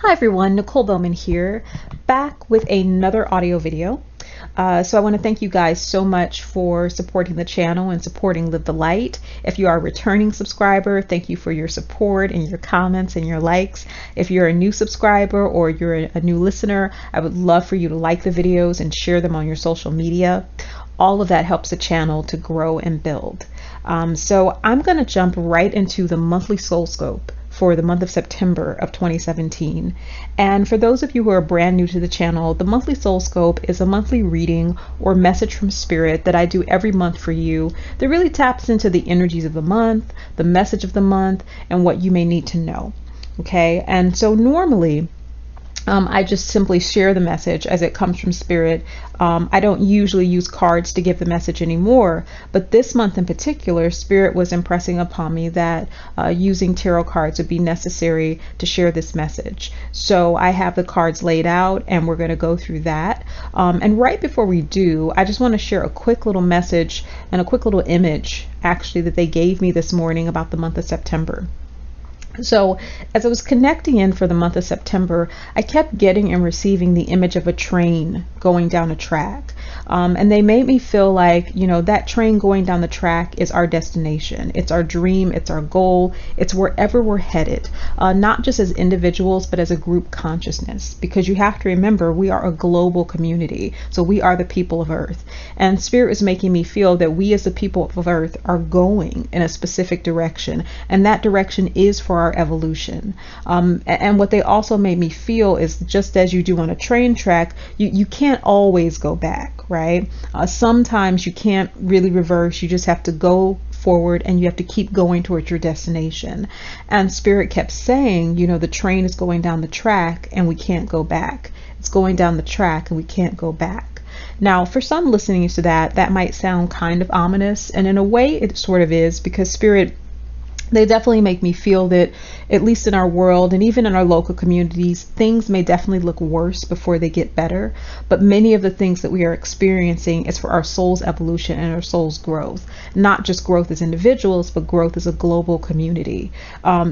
Hi everyone, Nicole Bowman here, back with another audio video. So I want to thank you guys so much for supporting the channel and supporting Live the Light. If you are a returning subscriber, thank you for your support and your comments and your likes. If you're a new subscriber or you're a new listener, I would love for you to like the videos and share them on your social media. All of that helps the channel to grow and build. So I'm going to jump right into the monthly soul scope for the month of September of 2017. And for those of you who are brand new to the channel, the monthly soul scope is a monthly reading or message from spirit that I do every month for you that really taps into the energies of the month, the message of the month, and what you may need to know. Okay, and so normally I just simply share the message as it comes from spirit. I don't usually use cards to give the message anymore, but this month in particular, spirit was impressing upon me that using tarot cards would be necessary to share this message. So I have the cards laid out and we're going to go through that. And right before we do, I just want to share a quick little message and a quick little image actually that they gave me this morning about the month of September. So as I was connecting in for the month of September, I kept getting and receiving the image of a train going down a track. And they made me feel like, you know, that train going down the track is our destination. It's our dream. It's our goal. It's wherever we're headed, not just as individuals, but as a group consciousness, because you have to remember we are a global community. So we are the people of Earth, and Spirit was making me feel that we as the people of Earth are going in a specific direction, and that direction is for our evolution. And what they also made me feel is just as you do on a train track, you can't always go back, right? Sometimes you can't really reverse. You just have to go forward and you have to keep going towards your destination. And Spirit kept saying, you know, the train is going down the track and we can't go back. It's going down the track and we can't go back. Now, for some listening to that, that might sound kind of ominous, and in a way it sort of is, because Spirit, they definitely make me feel that, at least in our world and even in our local communities, things may definitely look worse before they get better. But many of the things that we are experiencing is for our soul's evolution and our soul's growth, not just growth as individuals, but growth as a global community.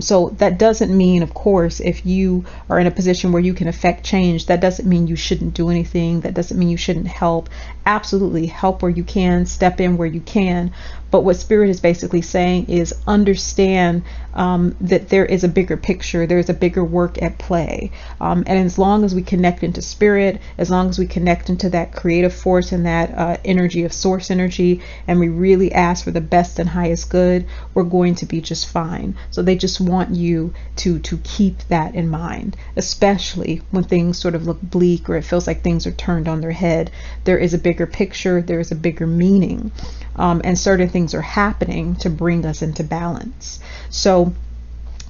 So that doesn't mean, of course, if you are in a position where you can affect change, that doesn't mean you shouldn't do anything. That doesn't mean you shouldn't help. Absolutely help where you can, step in where you can. But what Spirit is basically saying is understand that there is a bigger picture, there's a bigger work at play. And as long as we connect into Spirit, as long as we connect into that creative force and that energy of source energy, and we really ask for the best and highest good, we're going to be just fine. So they just want you to keep that in mind, especially when things sort of look bleak or it feels like things are turned on their head. There is a bigger picture, there is a bigger meaning, and certain things are happening to bring us into balance. So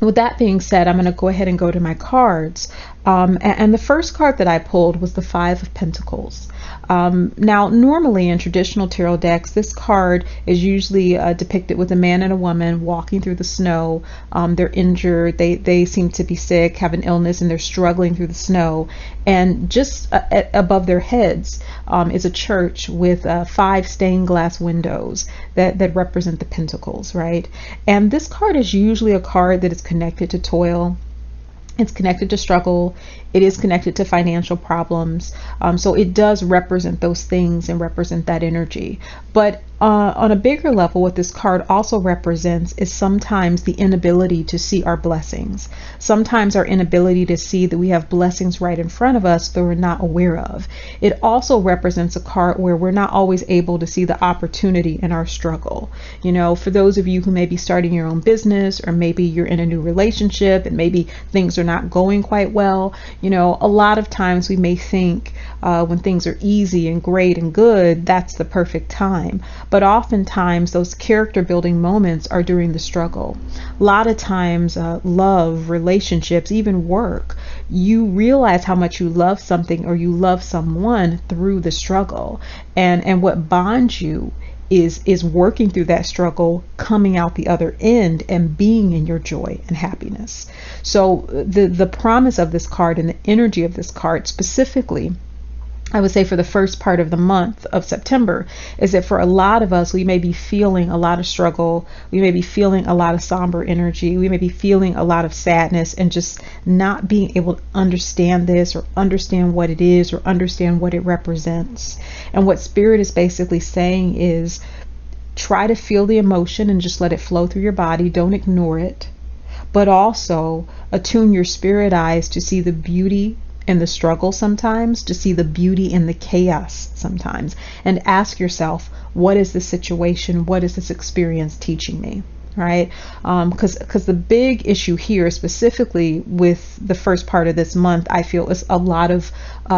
with that being said, I'm going to go ahead and go to my cards. And the first card that I pulled was the Five of Pentacles. Now, normally in traditional tarot decks, this card is usually depicted with a man and a woman walking through the snow. They're injured, they seem to be sick, have an illness, and they're struggling through the snow. And just above their heads is a church with 5 stained glass windows that represent the pentacles, right? And this card is usually a card that is connected to toil. It's connected to struggle. It is connected to financial problems. So it does represent those things and represent that energy. But on a bigger level, what this card also represents is sometimes the inability to see our blessings. Sometimes our inability to see that we have blessings right in front of us that we're not aware of. It also represents a card where we're not always able to see the opportunity in our struggle. You know, for those of you who may be starting your own business, or maybe you're in a new relationship and maybe things are not going quite well, you know, a lot of times we may think when things are easy and great and good, that's the perfect time. But oftentimes those character building moments are during the struggle. A lot of times love, relationships, even work, you realize how much you love something or you love someone through the struggle. And what bonds you is working through that struggle, coming out the other end and being in your joy and happiness. So the promise of this card and the energy of this card specifically I would say for the first part of the month of September, is that for a lot of us, we may be feeling a lot of struggle. We may be feeling a lot of somber energy. We may be feeling a lot of sadness and just not being able to understand this or understand what it is or understand what it represents. And what Spirit is basically saying is try to feel the emotion and just let it flow through your body. Don't ignore it, but also attune your spirit eyes to see the beauty in the struggle sometimes, to see the beauty in the chaos sometimes, and ask yourself, what is this situation? What is this experience teaching me? Right? Because the big issue here, specifically with the first part of this month, I feel is a lot of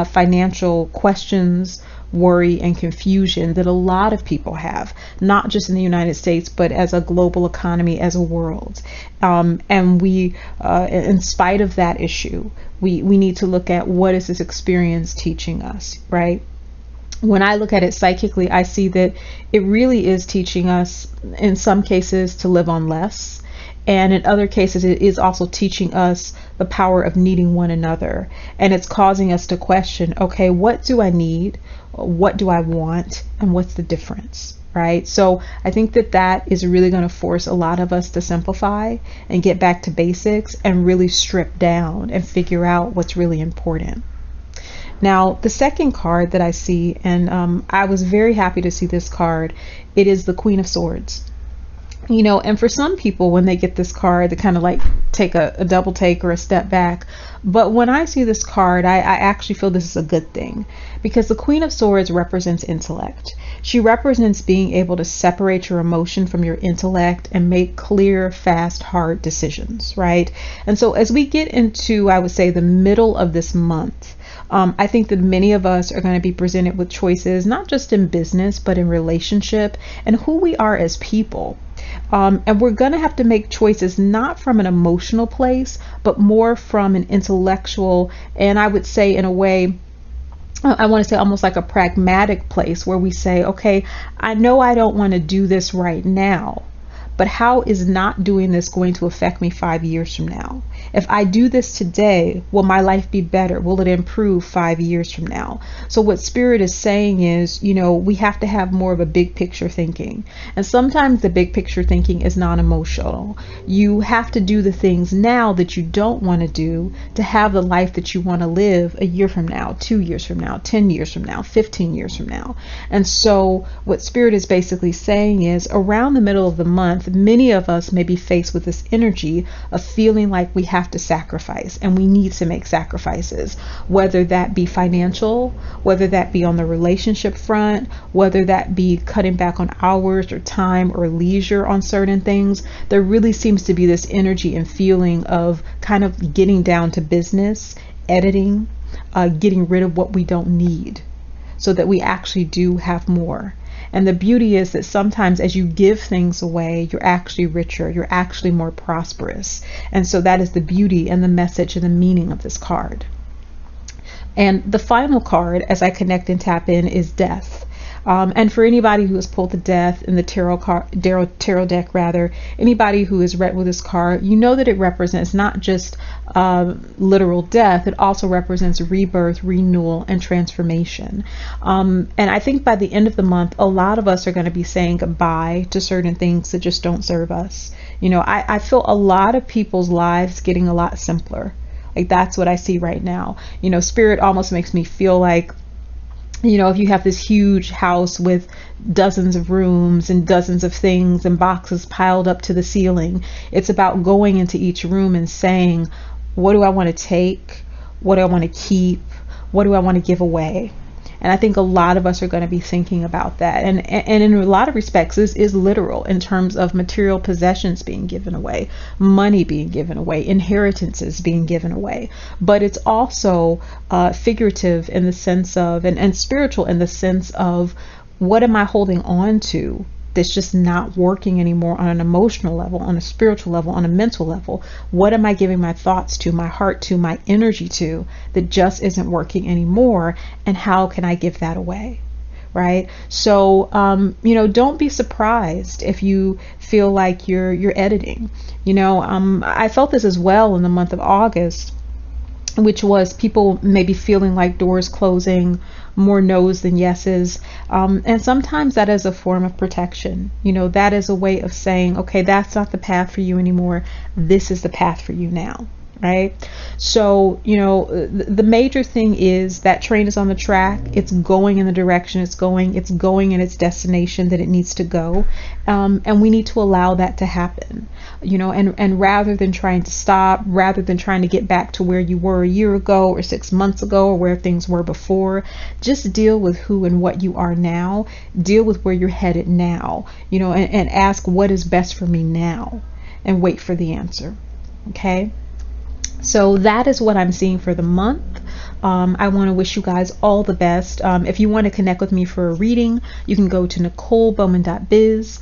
financial questions, worry, and confusion that a lot of people have, not just in the United States, but as a global economy, as a world. And we, in spite of that issue, we need to look at what is this experience teaching us, right? When I look at it psychically, I see that it really is teaching us, in some cases, to live on less. And in other cases, it is also teaching us the power of needing one another. And it's causing us to question, okay, what do I need? What do I want? And what's the difference? Right? So I think that that is really going to force a lot of us to simplify and get back to basics and really strip down and figure out what's really important. Now, the second card that I see, and I was very happy to see this card, it is the Queen of Swords. You know, and for some people, when they get this card, they kind of like take a double take or a step back. But when I see this card, I actually feel this is a good thing, because the Queen of Swords represents intellect. She represents being able to separate your emotion from your intellect and make clear, fast, hard decisions, right? And so as we get into, I would say, the middle of this month, I think that many of us are going to be presented with choices, not just in business, but in relationship and who we are as people. And we're going to have to make choices not from an emotional place, but more from an intellectual, and I would say in a way, I want to say almost like a pragmatic place, where we say, okay, I know I don't want to do this right now, but how is not doing this going to affect me 5 years from now? If I do this today, will my life be better? Will it improve 5 years from now? So what Spirit is saying is, you know, we have to have more of a big picture thinking. And sometimes the big picture thinking is non-emotional. You have to do the things now that you don't want to do to have the life that you want to live a year from now, 2 years from now, 10 years from now, 15 years from now. And so what Spirit is basically saying is, around the middle of the month, many of us may be faced with this energy of feeling like we have to sacrifice, and we need to make sacrifices, whether that be financial, whether that be on the relationship front, whether that be cutting back on hours or time or leisure on certain things. There really seems to be this energy and feeling of kind of getting down to business, editing, getting rid of what we don't need, so that we actually do have more. And the beauty is that sometimes as you give things away, you're actually richer, you're actually more prosperous. And so that is the beauty and the message and the meaning of this card. And the final card, as I connect and tap in, is Death. And for anybody who has pulled the Death in the tarot deck, anybody who has read with this card, you know that it represents not just literal death, it also represents rebirth, renewal, and transformation. And I think by the end of the month, a lot of us are going to be saying goodbye to certain things that just don't serve us. You know, I feel a lot of people's lives getting a lot simpler. Like, that's what I see right now. You know, Spirit almost makes me feel like, you know, if you have this huge house with dozens of rooms and dozens of things and boxes piled up to the ceiling, it's about going into each room and saying, what do I want to take? What do I want to keep? What do I want to give away? And I think a lot of us are going to be thinking about that. And in a lot of respects, this is literal in terms of material possessions being given away, money being given away, inheritances being given away. But it's also figurative in the sense of, and spiritual in the sense of, what am I holding on to that's just not working anymore on an emotional level, on a spiritual level, on a mental level? What am I giving my thoughts to, my heart to, my energy to, that just isn't working anymore? And how can I give that away? Right? So, you know, don't be surprised if you feel like you're editing. You know, I felt this as well in the month of August. which was people maybe feeling like doors closing, more no's than yeses. And sometimes that is a form of protection. You know, that is a way of saying, okay, that's not the path for you anymore. This is the path for you now. Right? So, you know, the major thing is that train is on the track. It's going in the direction it's going in its destination that it needs to go. And we need to allow that to happen, you know, and rather than trying to stop, rather than trying to get back to where you were a year ago or 6 months ago or where things were before, just deal with who and what you are now, deal with where you're headed now, you know, and ask what is best for me now and wait for the answer. Okay. So that is what I'm seeing for the month. I want to wish you guys all the best. If you want to connect with me for a reading, you can go to NicoleBowman.biz.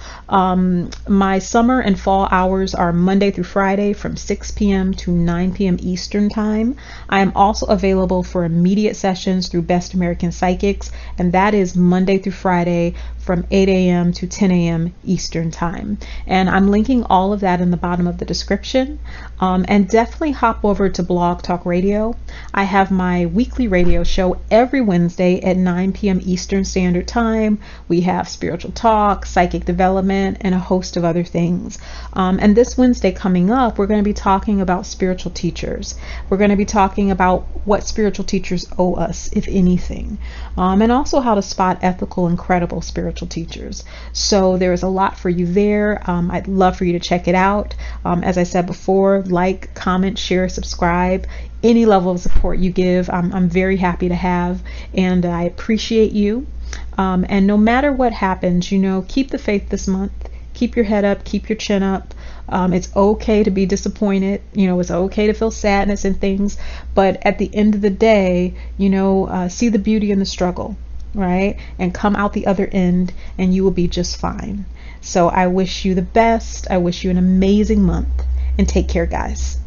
My summer and fall hours are Monday through Friday from 6 p.m. to 9 p.m. Eastern time. I am also available for immediate sessions through Best American Psychics, and that is Monday through Friday from 8 a.m. to 10 a.m. Eastern time. And I'm linking all of that in the bottom of the description. And definitely hop over to Blog Talk Radio. I have my weekly radio show every Wednesday at 9 p.m. Eastern Standard Time. We have spiritual talk, psychic development, and a host of other things. And this Wednesday coming up, we're going to be talking about spiritual teachers. We're going to be talking about what spiritual teachers owe us, if anything, and also how to spot ethical and credible spiritual teachers. So there is a lot for you there. I'd love for you to check it out. As I said before, like, comment, share, subscribe. Any level of support you give, I'm very happy to have, and I appreciate you. And no matter what happens, you know, keep the faith this month. Keep your head up, keep your chin up. It's okay to be disappointed. You know, it's okay to feel sadness and things. But at the end of the day, you know, see the beauty in the struggle, right? And come out the other end and you will be just fine. So I wish you the best. I wish you an amazing month, and take care, guys.